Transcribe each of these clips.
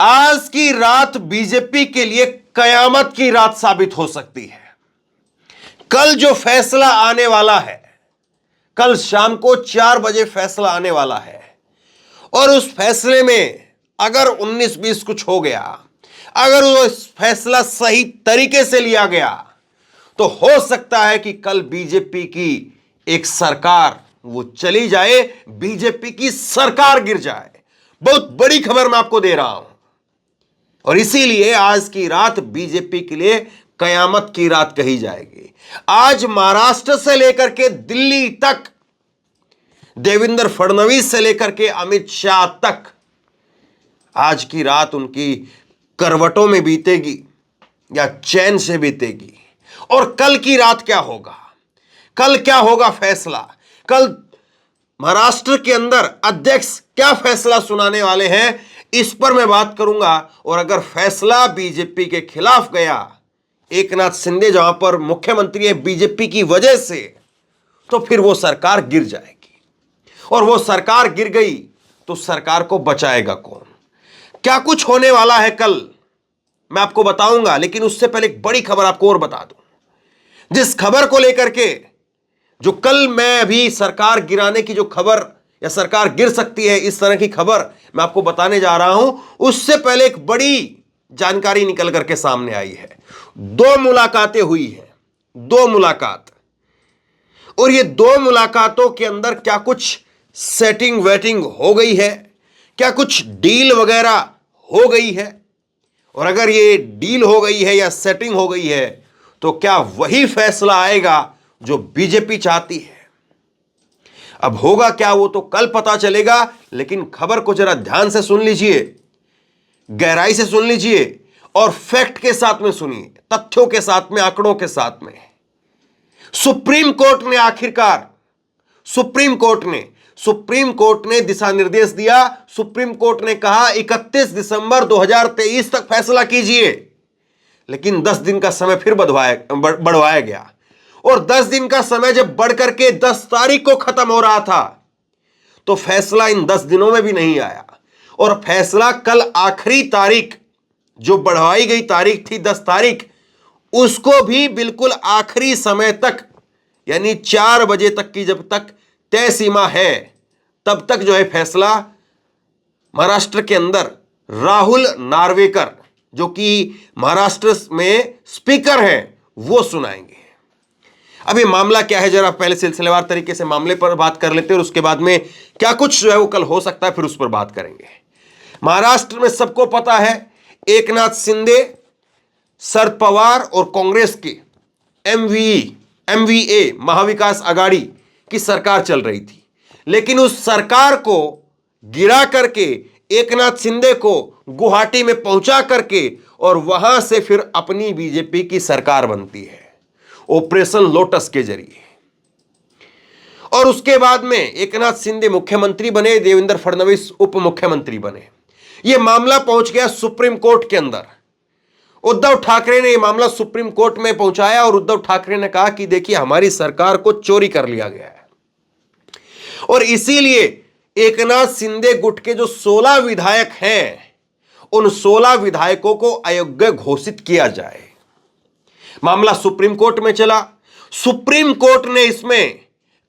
आज की रात बीजेपी के लिए कयामत की रात साबित हो सकती है। कल जो फैसला आने वाला है, कल शाम को 4 बजे फैसला आने वाला है, और उस फैसले में अगर 19-20 कुछ हो गया, अगर वो फैसला सही तरीके से लिया गया, तो हो सकता है कि कल बीजेपी की एक सरकार वो चली जाए, बीजेपी की सरकार गिर जाए। बहुत बड़ी खबर मैं आपको दे रहा हूं, और इसीलिए आज की रात बीजेपी के लिए कयामत की रात कही जाएगी। आज महाराष्ट्र से लेकर के दिल्ली तक, देवेंद्र फडणवीस से लेकर के अमित शाह तक, आज की रात उनकी करवटों में बीतेगी या चैन से बीतेगी। और कल की रात क्या होगा, कल क्या होगा फैसला, कल महाराष्ट्र के अंदर अध्यक्ष क्या फैसला सुनाने वाले हैं, इस पर मैं बात करूंगा। और अगर फैसला बीजेपी के खिलाफ गया, एकनाथ शिंदे जहां पर मुख्यमंत्री है बीजेपी की वजह से, तो फिर वो सरकार गिर जाएगी। और वो सरकार गिर गई तो सरकार को बचाएगा कौन? क्या कुछ होने वाला है कल, मैं आपको बताऊंगा। लेकिन उससे पहले एक बड़ी खबर आपको और बता दूं, जिस खबर को लेकर के, जो कल मैं अभी सरकार गिराने की जो खबर या सरकार गिर सकती है इस तरह की खबर मैं आपको बताने जा रहा हूं, उससे पहले एक बड़ी जानकारी निकल करके सामने आई है। 2 मुलाकातें हुई हैं, 2 मुलाकात, और ये 2 मुलाकातों के अंदर क्या कुछ सेटिंग वेटिंग हो गई है, क्या कुछ डील वगैरह हो गई है। और अगर ये डील हो गई है या सेटिंग हो गई है, तो क्या वही फैसला आएगा जो बीजेपी चाहती है? अब होगा क्या वो तो कल पता चलेगा। लेकिन खबर को जरा ध्यान से सुन लीजिए, गहराई से सुन लीजिए, और फैक्ट के साथ में सुनिए, तथ्यों के साथ में, आंकड़ों के साथ में। सुप्रीम कोर्ट ने आखिरकार, सुप्रीम कोर्ट ने दिशा निर्देश दिया। सुप्रीम कोर्ट ने कहा 31 दिसंबर 2023 तक फैसला कीजिए। लेकिन 10 दिन का समय फिर बढ़वाया गया, और 10 दिन का समय जब बढ़ करके 10 तारीख को खत्म हो रहा था, तो फैसला इन 10 दिनों में भी नहीं आया। और फैसला कल आखिरी तारीख जो बढ़वाई गई तारीख थी 10 तारीख, उसको भी बिल्कुल आखिरी समय तक, यानी 4 बजे तक की जब तक तय सीमा है, तब तक जो है फैसला महाराष्ट्र के अंदर राहुल नार्वेकर, जो कि महाराष्ट्र में स्पीकर हैं, वो सुनाएंगे। अब ये मामला क्या है, जरा पहले सिलसिलेवार तरीके से मामले पर बात कर लेते हैं, और उसके बाद में क्या कुछ जो है वो कल हो सकता है, फिर उस पर बात करेंगे। महाराष्ट्र में सबको पता है, एकनाथ शिंदे, शरद पवार और कांग्रेस के एमवीए महाविकास आघाड़ी की सरकार चल रही थी। लेकिन उस सरकार को गिरा करके, एकनाथ शिंदे को गुवाहाटी में पहुंचा करके, और वहां से फिर अपनी बीजेपी की सरकार बनती है ऑपरेशन लोटस के जरिए। और उसके बाद में एकनाथ शिंदे मुख्यमंत्री बने, देवेंद्र फडणवीस उप मुख्यमंत्री बने। यह मामला पहुंच गया सुप्रीम कोर्ट के अंदर। उद्धव ठाकरे ने यह मामला सुप्रीम कोर्ट में पहुंचाया, और उद्धव ठाकरे ने कहा कि देखिए हमारी सरकार को चोरी कर लिया गया है, और इसीलिए एकनाथ शिंदे गुट के जो 16 विधायक हैं, उन 16 विधायकों को अयोग्य घोषित किया जाए। मामला सुप्रीम कोर्ट में चला। सुप्रीम कोर्ट ने इसमें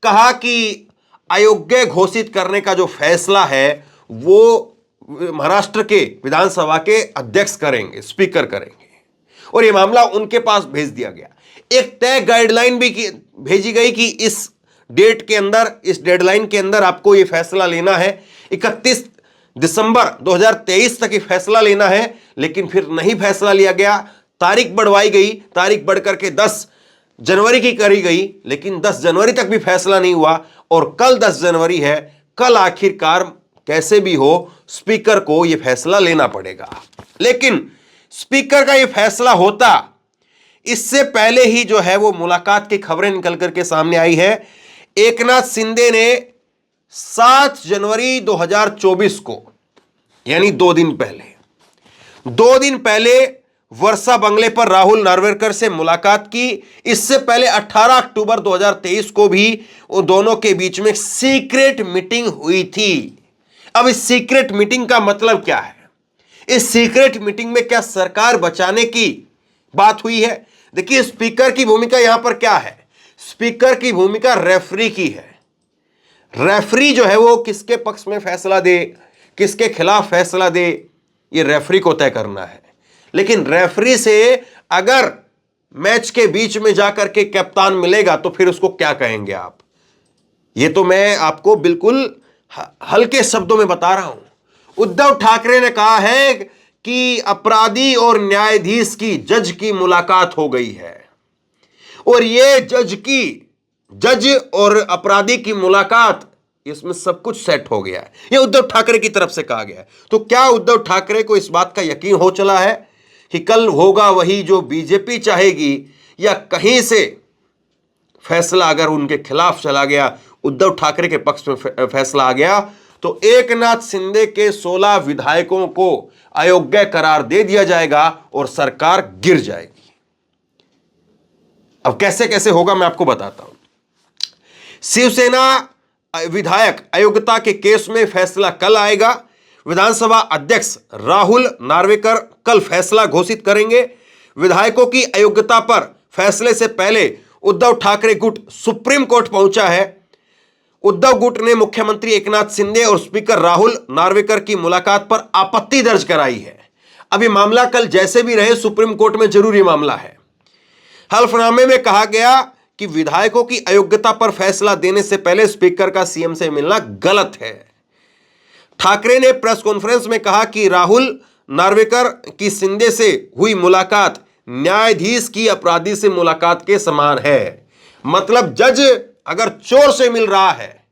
कहा कि अयोग्य घोषित करने का जो फैसला है वो महाराष्ट्र के विधानसभा के अध्यक्ष करेंगे, स्पीकर करेंगे, और यह मामला उनके पास भेज दिया गया। एक तय गाइडलाइन भी भेजी गई कि इस डेट के अंदर, इस डेडलाइन के अंदर आपको यह फैसला लेना है। 31 दिसंबर 2023 तक ये फैसला लेना है। लेकिन फिर नहीं फैसला लिया गया, तारीख बढ़वाई गई, तारीख बढ़ करके 10 जनवरी की करी गई, लेकिन 10 जनवरी तक भी फैसला नहीं हुआ। और कल 10 जनवरी है, कल आखिरकार कैसे भी हो स्पीकर को यह फैसला लेना पड़ेगा। लेकिन स्पीकर का यह फैसला होता, इससे पहले ही जो है वो मुलाकात की खबरें निकल करके सामने आई है। एकनाथ शिंदे ने 7 जनवरी 2024 को, यानी 2 दिन पहले वर्षा बंगले पर राहुल नार्वेकर से मुलाकात की। इससे पहले 18 अक्टूबर 2023 को भी उन दोनों के बीच में सीक्रेट मीटिंग हुई थी। अब इस सीक्रेट मीटिंग का मतलब क्या है? इस सीक्रेट मीटिंग में क्या सरकार बचाने की बात हुई है? देखिए, स्पीकर की भूमिका यहां पर क्या है? स्पीकर की भूमिका रेफरी की है। रेफरी जो है वो किसके पक्ष में फैसला दे, किसके खिलाफ फैसला दे, ये रेफरी को तय करना है। लेकिन रेफरी से अगर मैच के बीच में जाकर के कप्तान मिलेगा तो फिर उसको क्या कहेंगे आप? ये तो मैं आपको बिल्कुल हल्के शब्दों में बता रहा हूं। उद्धव ठाकरे ने कहा है कि अपराधी और न्यायाधीश की, जज की मुलाकात हो गई है, और ये जज और अपराधी की मुलाकात, इसमें सब कुछ सेट हो गया है। ये उद्धव ठाकरे की तरफ से कहा गया है। तो क्या उद्धव ठाकरे को इस बात का यकीन हो चला है कि कल होगा वही जो बीजेपी चाहेगी, या कहीं से फैसला अगर उनके खिलाफ चला गया, उद्धव ठाकरे के पक्ष में फैसला आ गया, तो एकनाथ शिंदे के 16 विधायकों को अयोग्य करार दे दिया जाएगा और सरकार गिर जाएगी। अब कैसे कैसे होगा मैं आपको बताता हूं। शिवसेना विधायक अयोग्यता के केस में फैसला कल आएगा। विधानसभा अध्यक्ष राहुल नार्वेकर कल फैसला घोषित करेंगे। विधायकों की अयोग्यता पर फैसले से पहले उद्धव ठाकरे गुट सुप्रीम कोर्ट पहुंचा है। उद्धव गुट ने मुख्यमंत्री एकनाथ शिंदे और स्पीकर राहुल नार्वेकर की मुलाकात पर आपत्ति दर्ज कराई है। अब ये मामला कल जैसे भी रहे सुप्रीम कोर्ट में जरूरी मामला है। हल्फनामे में कहा गया कि विधायकों की अयोग्यता पर फैसला देने से पहले स्पीकर का सीएम से मिलना गलत है। ठाकरे ने प्रेस कॉन्फ्रेंस में कहा कि राहुल नार्वेकर की शिंदे से हुई मुलाकात न्यायाधीश की अपराधी से मुलाकात के समान है। मतलब जज अगर चोर से मिल रहा है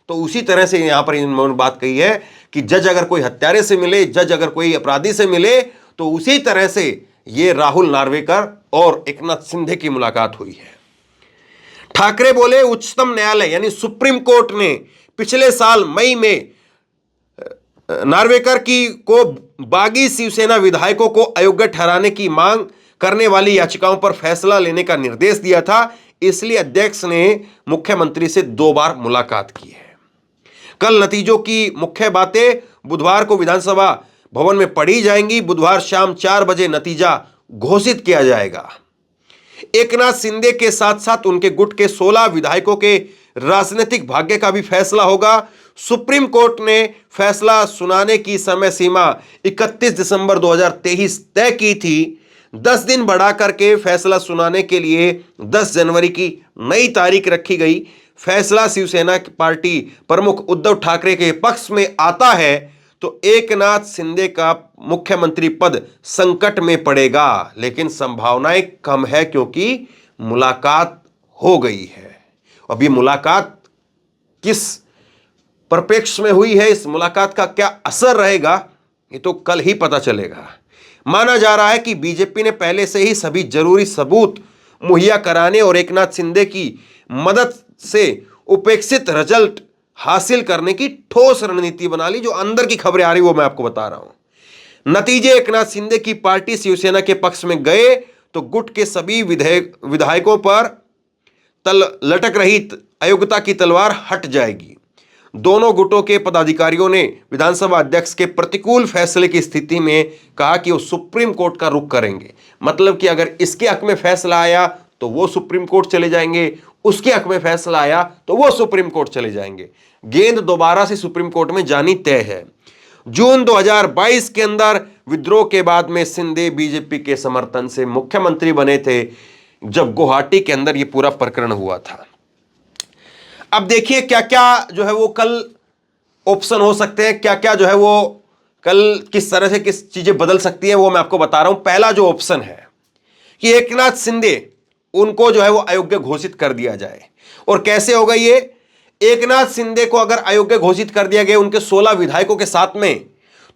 तो उसी तरह से यहां पर इन्होंने बात कही है कि जज अगर कोई हत्यारे से मिले, जज अगर कोई अपराधी से मिले, तो उसी तरह से ये राहुल नार्वेकर और एकनाथ शिंदे की मुलाकात हुई है। ठाकरे बोले उच्चतम न्यायालय यानी सुप्रीम कोर्ट ने पिछले साल मई में नार्वेकर की को बागी शिवसेना विधायकों को अयोग्य ठहराने की मांग करने वाली याचिकाओं पर फैसला लेने का निर्देश दिया था। इसलिए अध्यक्ष ने मुख्यमंत्री से 2 बार मुलाकात की है। कल नतीजों की मुख्य बातें बुधवार को विधानसभा भवन में पढ़ी जाएंगी। बुधवार शाम 4 बजे नतीजा घोषित किया जाएगा। एकनाथ शिंदे के साथ साथ उनके गुट के 16 विधायकों के राजनीतिक भाग्य का भी फैसला होगा। सुप्रीम कोर्ट ने फैसला सुनाने की समय सीमा 31 दिसंबर 2023 तय की थी। 10 दिन बढ़ा करके फैसला सुनाने के लिए 10 जनवरी की नई तारीख रखी गई। फैसला शिवसेना पार्टी प्रमुख उद्धव ठाकरे के पक्ष में आता है तो एकनाथ शिंदे का मुख्यमंत्री पद संकट में पड़ेगा, लेकिन संभावनाएं कम है क्योंकि मुलाकात हो गई है। अब ये मुलाकात किस परिप्रेक्ष्य में हुई है, इस मुलाकात का क्या असर रहेगा, ये तो कल ही पता चलेगा। माना जा रहा है कि बीजेपी ने पहले से ही सभी जरूरी सबूत मुहैया कराने और एकनाथ शिंदे की मदद से उपेक्षित रिजल्ट हासिल करने की ठोस रणनीति बना ली। जो अंदर की खबरें आ रही वो मैं आपको बता रहा हूं। नतीजे एकनाथ शिंदे की पार्टी शिवसेना के पक्ष में गए तो गुट के सभी विधायकों पर लटक रही अयोग्यता की तलवार हट जाएगी। दोनों गुटों के पदाधिकारियों ने विधानसभा अध्यक्ष के प्रतिकूल फैसले की स्थिति में कहा कि वो सुप्रीम कोर्ट का रुख करेंगे। मतलब कि अगर इसके हक में फैसला आया तो वो सुप्रीम कोर्ट चले जाएंगे, उसके हक में फैसला आया तो वो सुप्रीम कोर्ट चले जाएंगे। गेंद दोबारा से सुप्रीम कोर्ट में जानी तय है। जून 2022 के अंदर विद्रोह के बाद में शिंदे बीजेपी के समर्थन से मुख्यमंत्री बने थे, जब गुवाहाटी के अंदर ये पूरा प्रकरण हुआ था। अब देखिए क्या क्या जो है वो कल ऑप्शन हो सकते हैं, क्या क्या जो है वो कल किस तरह से किस चीजें बदल सकती है, वो मैं आपको बता रहा हूं। पहला जो ऑप्शन है कि एकनाथ शिंदे उनको जो है वो अयोग्य घोषित कर दिया जाए। और कैसे होगा ये? एकनाथ शिंदे को अगर अयोग्य घोषित कर दिया गया उनके 16 विधायकों के साथ में,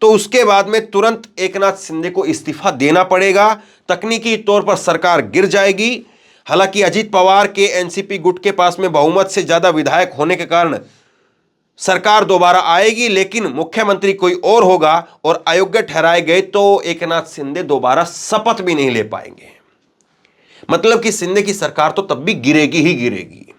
तो उसके बाद में तुरंत एकनाथ शिंदे को इस्तीफा देना पड़ेगा। तकनीकी तौर पर सरकार गिर जाएगी। हालांकि अजीत पवार के एनसीपी गुट के पास में बहुमत से ज्यादा विधायक होने के कारण सरकार दोबारा आएगी, लेकिन मुख्यमंत्री कोई और होगा और अयोग्य ठहराए गए तो एकनाथ शिंदे दोबारा शपथ भी नहीं ले पाएंगे। मतलब कि शिंदे की सरकार तो तब भी गिरेगी ही गिरेगी।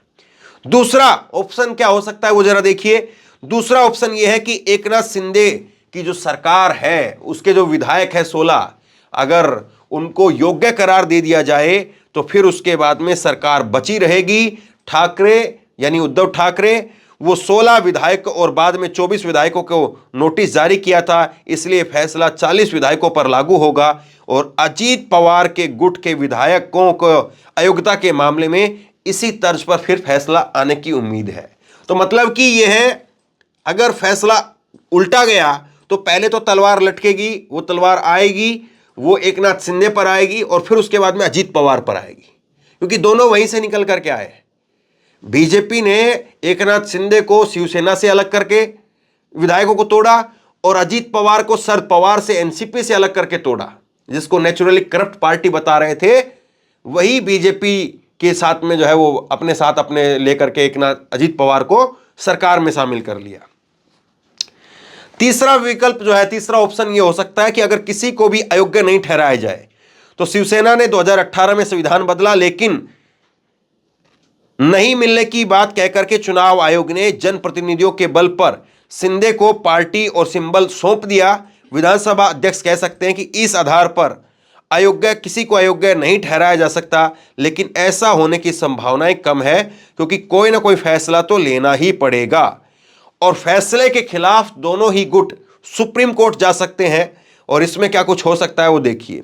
दूसरा ऑप्शन क्या हो सकता है वो जरा देखिए। दूसरा ऑप्शन यह है कि एकनाथ शिंदे कि जो सरकार है उसके जो विधायक है 16, अगर उनको योग्य करार दे दिया जाए तो फिर उसके बाद में सरकार बची रहेगी। ठाकरे यानी उद्धव ठाकरे वो 16 विधायक और बाद में 24 विधायकों को नोटिस जारी किया था, इसलिए फैसला 40 विधायकों पर लागू होगा और अजीत पवार के गुट के विधायकों को अयोग्यता के मामले में इसी तर्ज पर फिर फैसला आने की उम्मीद है। तो मतलब कि यह है, अगर फैसला उल्टा गया तो पहले तो तलवार लटकेगी, वो तलवार आएगी, वो एकनाथ शिंदे पर आएगी और फिर उसके बाद में अजीत पवार पर आएगी, क्योंकि दोनों वहीं से निकल करके आए। बीजेपी ने एकनाथ शिंदे को शिवसेना से अलग करके विधायकों को तोड़ा और अजीत पवार को शरद पवार से एनसीपी से अलग करके तोड़ा, जिसको नेचुरली करप्ट पार्टी बता रहे थे, वही बीजेपी के साथ में जो है वो अपने साथ अपने लेकर के एकनाथ अजीत पवार को सरकार में शामिल कर लिया। तीसरा विकल्प जो है, तीसरा ऑप्शन ये हो सकता है कि अगर किसी को भी अयोग्य नहीं ठहराया जाए तो शिवसेना ने 2018 में संविधान बदला, लेकिन नहीं मिलने की बात कहकर के चुनाव आयोग ने जनप्रतिनिधियों के बल पर शिंदे को पार्टी और सिंबल सौंप दिया। विधानसभा अध्यक्ष कह सकते हैं कि इस आधार पर अयोग्य किसी को अयोग्य नहीं ठहराया जा सकता, लेकिन ऐसा होने की संभावनाएं कम है क्योंकि कोई ना कोई फैसला तो लेना ही पड़ेगा और फैसले के खिलाफ दोनों ही गुट सुप्रीम कोर्ट जा सकते हैं। और इसमें क्या कुछ हो सकता है वो देखिए।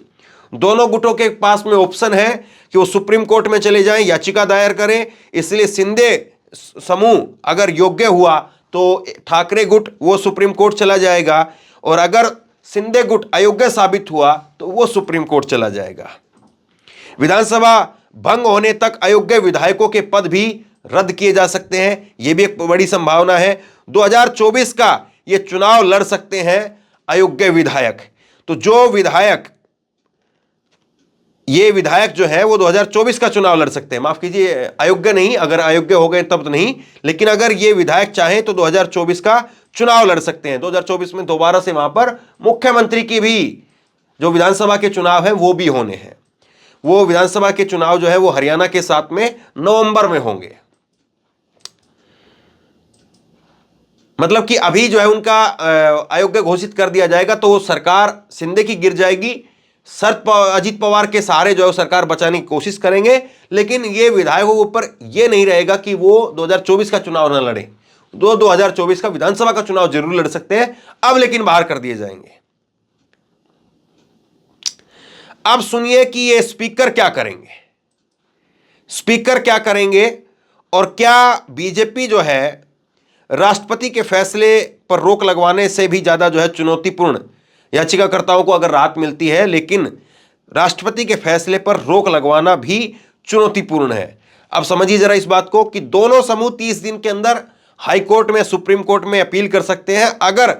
दोनों गुटों के पास में ऑप्शन है कि वो सुप्रीम कोर्ट में चले जाएं, याचिका दायर करें। इसलिए शिंदे समूह अगर योग्य हुआ तो ठाकरे गुट वो सुप्रीम कोर्ट चला जाएगा और अगर शिंदे गुट अयोग्य साबित हुआ तो वो सुप्रीम कोर्ट चला जाएगा। विधानसभा भंग होने तक अयोग्य विधायकों के पद भी रद्द किए जा सकते हैं, यह भी एक बड़ी संभावना है। 2024 का ये चुनाव लड़ सकते हैं अयोग्य विधायक। तो जो विधायक ये विधायक जो है वो 2024 का चुनाव लड़ सकते हैं, माफ कीजिए अयोग्य नहीं, अगर अयोग्य हो गए तब तो नहीं, लेकिन अगर ये विधायक चाहें तो 2024 का चुनाव लड़ सकते हैं। 2024 में दोबारा से वहां पर मुख्यमंत्री की भी जो विधानसभा के चुनाव है वो भी होने हैं। वो विधानसभा के चुनाव जो है वो हरियाणा के साथ में नवंबर में होंगे। मतलब कि अभी जो है उनका अयोग्य घोषित कर दिया जाएगा तो वो सरकार शिंदे की गिर जाएगी। अजीत पवार के सहारे जो है सरकार बचाने की कोशिश करेंगे, लेकिन ये विधायकों के ऊपर ये नहीं रहेगा कि वो 2024 का चुनाव न लड़े। 2024 का विधानसभा का चुनाव जरूर लड़ सकते हैं अब, लेकिन बाहर कर दिए जाएंगे। अब सुनिए कि ये स्पीकर क्या करेंगे, स्पीकर क्या करेंगे और क्या बीजेपी जो है राष्ट्रपति के फैसले पर रोक लगवाने से भी ज्यादा जो है चुनौतीपूर्ण, याचिकाकर्ताओं को अगर राहत मिलती है लेकिन राष्ट्रपति के फैसले पर रोक लगवाना भी चुनौतीपूर्ण है। अब समझिए जरा इस बात को कि दोनों समूह 30 दिन के अंदर हाई कोर्ट में, सुप्रीम कोर्ट में अपील कर सकते हैं। अगर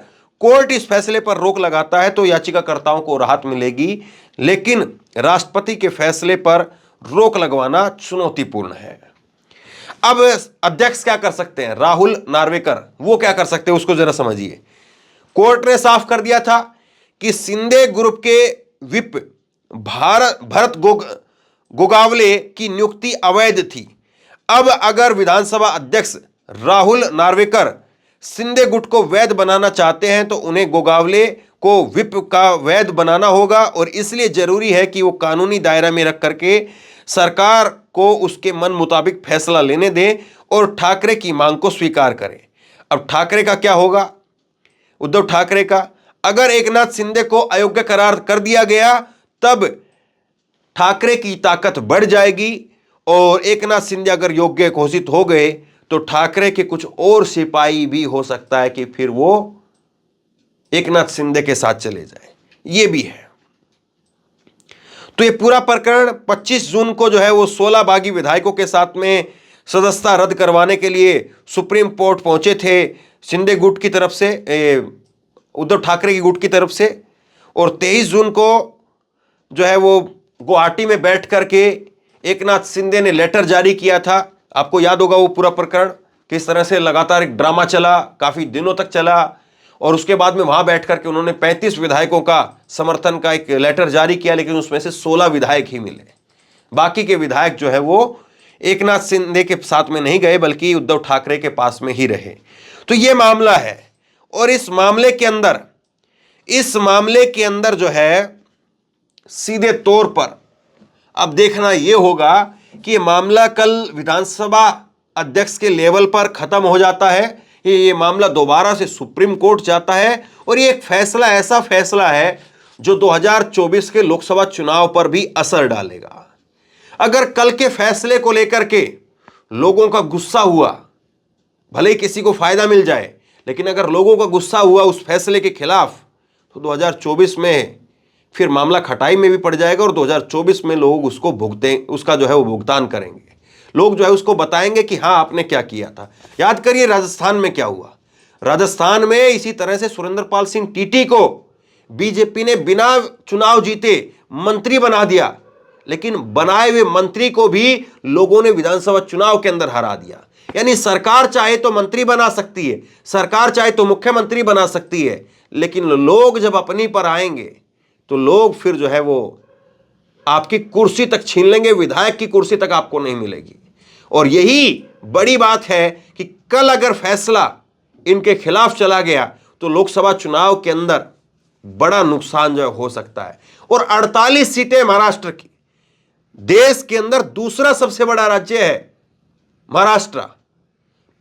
कोर्ट इस फैसले पर रोक लगाता है तो याचिकाकर्ताओं को राहत मिलेगी, लेकिन राष्ट्रपति के फैसले पर रोक लगवाना चुनौतीपूर्ण है। अब अध्यक्ष क्या कर सकते हैं, राहुल नार्वेकर, वो क्या कर सकते हैं उसको जरा समझिए। कोर्ट ने साफ कर दिया था कि शिंदे ग्रुप के विप भरत गोगावले की नियुक्ति अवैध थी। अब अगर विधानसभा अध्यक्ष राहुल नार्वेकर शिंदे गुट को वैध बनाना चाहते हैं तो उन्हें गोगावले को विप का वैध बनाना होगा और इसलिए जरूरी है कि वो कानूनी दायरा में रख करके सरकार को उसके मन मुताबिक फैसला लेने दें और ठाकरे की मांग को स्वीकार करें। अब ठाकरे का क्या होगा, उद्धव ठाकरे का, अगर एकनाथ शिंदे को अयोग्य करार कर दिया गया तब ठाकरे की ताकत बढ़ जाएगी और एकनाथ शिंदे अगर योग्य घोषित हो गए तो ठाकरे के कुछ और सिपाही भी हो सकता है कि फिर वो एकनाथ शिंदे के साथ चले जाए, ये भी है। तो ये पूरा प्रकरण 25 जून को जो है वो 16 बागी विधायकों के साथ में सदस्यता रद्द करवाने के लिए सुप्रीम कोर्ट पहुंचे थे शिंदे गुट की तरफ से, उद्धव ठाकरे की गुट की तरफ से, और 23 जून को जो है वो गुवाहाटी में बैठ करके एकनाथ शिंदे ने लेटर जारी किया था। आपको याद होगा वो पूरा प्रकरण किस तरह से लगातार एक ड्रामा चला, काफी दिनों तक चला और उसके बाद में वहां बैठ करके उन्होंने 35 विधायकों का समर्थन का एक लेटर जारी किया, लेकिन उसमें से 16 विधायक ही मिले। बाकी के विधायक जो है वो एकनाथ शिंदे के साथ में नहीं गए बल्कि उद्धव ठाकरे के पास में ही रहे। तो ये मामला है और इस मामले के अंदर इस मामले के अंदर जो है सीधे तौर पर अब देखना यह होगा कि यह मामला कल विधानसभा अध्यक्ष के लेवल पर खत्म हो जाता है, ये मामला दोबारा से सुप्रीम कोर्ट जाता है और ये एक फैसला ऐसा फैसला है जो 2024 के लोकसभा चुनाव पर भी असर डालेगा। अगर कल के फैसले को लेकर के लोगों का गुस्सा हुआ, भले ही किसी को फायदा मिल जाए, लेकिन अगर लोगों का गुस्सा हुआ उस फैसले के खिलाफ तो 2024 में फिर मामला खटाई में भी पड़ जाएगा और 2024 में लोग उसको उसका जो है वो भुगतान करेंगे। लोग जो है उसको बताएंगे कि हाँ आपने क्या किया था। याद करिए राजस्थान में क्या हुआ। राजस्थान में इसी तरह से सुरेंद्रपाल सिंह टीटी को बीजेपी ने बिना चुनाव जीते मंत्री बना दिया, लेकिन बनाए हुए मंत्री को भी लोगों ने विधानसभा चुनाव के अंदर हरा दिया। यानी सरकार चाहे तो मंत्री बना सकती है, सरकार चाहे तो मुख्यमंत्री बना सकती है, लेकिन लोग जब अपनी पर आएंगे तो लोग फिर जो है वो आपकी कुर्सी तक छीन लेंगे, विधायक की कुर्सी तक आपको नहीं मिलेगी। और यही बड़ी बात है कि कल अगर फैसला इनके खिलाफ चला गया तो लोकसभा चुनाव के अंदर बड़ा नुकसान जो हो सकता है। और 48 सीटें महाराष्ट्र की, देश के अंदर दूसरा सबसे बड़ा राज्य है महाराष्ट्र।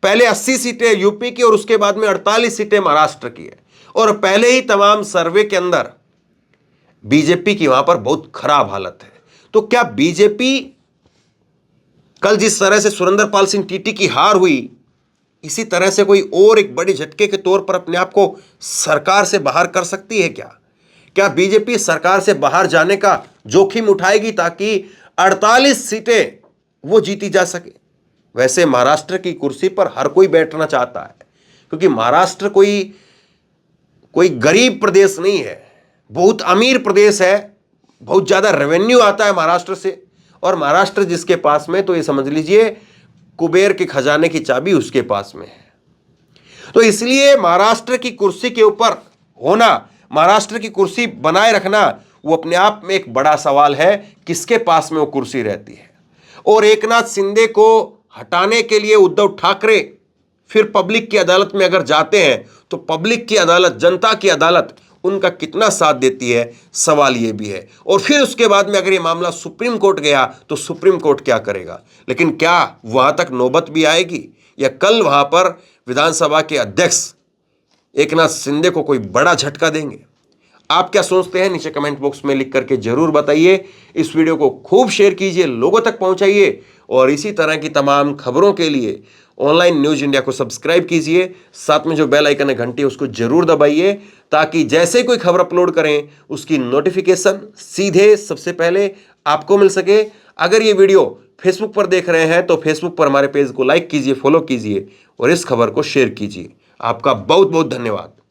पहले 80 सीटें यूपी की और उसके बाद में 48 सीटें महाराष्ट्र की है। और पहले ही तमाम सर्वे के अंदर बीजेपी की वहां पर बहुत खराब हालत है। तो क्या बीजेपी कल जिस तरह से सुरेंद्रपाल सिंह टीटी की हार हुई, इसी तरह से कोई और एक बड़ी झटके के तौर पर अपने आप को सरकार से बाहर कर सकती है क्या बीजेपी सरकार से बाहर जाने का जोखिम उठाएगी ताकि 48 सीटें वो जीती जा सके? वैसे महाराष्ट्र की कुर्सी पर हर कोई बैठना चाहता है, क्योंकि महाराष्ट्र कोई गरीब प्रदेश नहीं है, बहुत अमीर प्रदेश है, बहुत ज्यादा रेवेन्यू आता है महाराष्ट्र से। और महाराष्ट्र जिसके पास में, तो ये समझ लीजिए कुबेर के खजाने की चाबी उसके पास में है। तो इसलिए महाराष्ट्र की कुर्सी के ऊपर होना, महाराष्ट्र की कुर्सी बनाए रखना, वो अपने आप में एक बड़ा सवाल है, किसके पास में वो कुर्सी रहती है। और एकनाथ शिंदे को हटाने के लिए उद्धव ठाकरे फिर पब्लिक की अदालत में अगर जाते हैं तो पब्लिक की अदालत, जनता की अदालत उनका कितना साथ देती है, सवाल यह भी है। और फिर उसके बाद में अगर ये मामला सुप्रीम कोर्ट गया तो सुप्रीम कोर्ट क्या करेगा? लेकिन क्या वहां तक नौबत भी आएगी, या कल वहां पर विधानसभा के अध्यक्ष एकनाथ शिंदे को कोई बड़ा झटका देंगे? आप क्या सोचते हैं नीचे कमेंट बॉक्स में लिख करके जरूर बताइए। इस वीडियो को खूब शेयर कीजिए, लोगों तक पहुंचाइए, और इसी तरह की तमाम खबरों के लिए ऑनलाइन न्यूज इंडिया को सब्सक्राइब कीजिए। साथ में जो बेल आइकन है घंटी, उसको जरूर दबाइए, ताकि जैसे कोई खबर अपलोड करें उसकी नोटिफिकेशन सीधे सबसे पहले आपको मिल सके। अगर ये वीडियो फेसबुक पर देख रहे हैं तो फेसबुक पर हमारे पेज को लाइक कीजिए, फॉलो कीजिए और इस खबर को शेयर कीजिए। आपका बहुत बहुत धन्यवाद।